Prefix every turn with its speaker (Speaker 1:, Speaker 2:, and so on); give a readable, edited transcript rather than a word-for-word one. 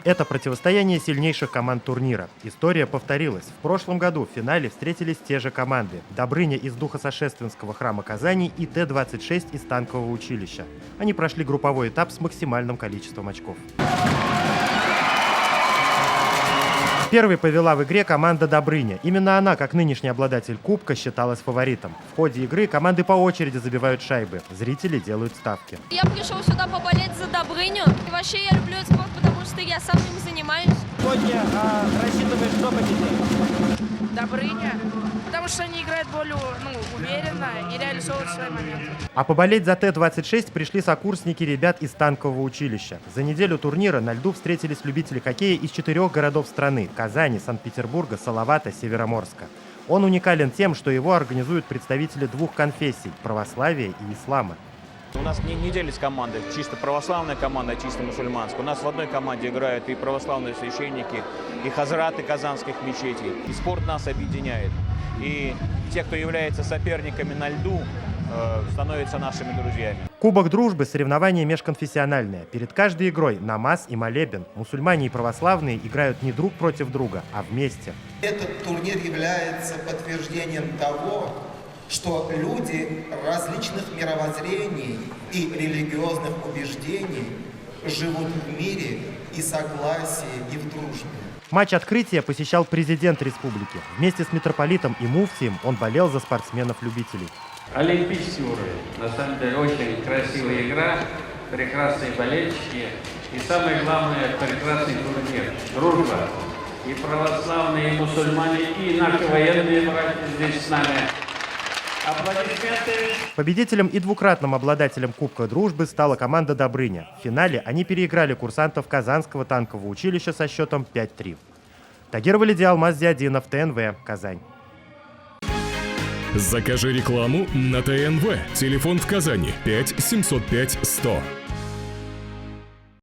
Speaker 1: Это противостояние сильнейших команд турнира. История повторилась. В прошлом году в финале встретились те же команды. Добрыня из Духосошественского храма Казани и Т-26 из танкового училища. Они прошли групповой этап с максимальным количеством очков. Первой повела в игре команда Добрыня. Именно она, как нынешний обладатель кубка, считалась фаворитом. В ходе игры команды по очереди забивают шайбы. Зрители делают ставки.
Speaker 2: Я пришел сюда поболеть за Добрыню. И вообще я люблю этот спорт, потому что я сам им занимаюсь.
Speaker 3: Сегодня рассчитываешь, кто победит?
Speaker 4: Добрыня, потому что они играют более уверенно и реализовывают свои моменты.
Speaker 1: А поболеть за Т-26 пришли сокурсники ребят из танкового училища. За неделю турнира на льду встретились любители хоккея из 4 городов страны – Казани, Санкт-Петербурга, Салавата, Североморска. Он уникален тем, что его организуют представители двух конфессий – православия и ислама.
Speaker 5: У нас не делись команды, чисто православная команда, чисто мусульманская. У нас в одной команде играют и православные священники, и хазраты казанских мечетей. И спорт нас объединяет. И те, кто является соперниками на льду, становятся нашими друзьями.
Speaker 1: Кубок дружбы – соревнование межконфессиональное. Перед каждой игрой намаз и молебен. Мусульмане и православные играют не друг против друга, а вместе.
Speaker 6: Этот турнир является подтверждением того, что люди различных мировоззрений и религиозных убеждений живут в мире и согласии, и в дружбе.
Speaker 1: Матч открытия посещал президент республики. Вместе с митрополитом и муфтием он болел за спортсменов-любителей.
Speaker 7: Олимпийский уровень. На самом деле очень красивая игра, прекрасные болельщики и самое главное прекрасный турнир. Дружба. И православные, и мусульмане, и наши военные братья здесь с нами. Аплодисменты.
Speaker 1: Победителем и двукратным обладателем Кубка дружбы стала команда Добрыня. В финале они переиграли курсантов Казанского танкового училища со счетом 5-3. Тагир Валиди, Алмаз Зиадинов, ТНВ, Казань.
Speaker 8: Закажи рекламу на ТНВ. Телефон в Казани 5 705 100.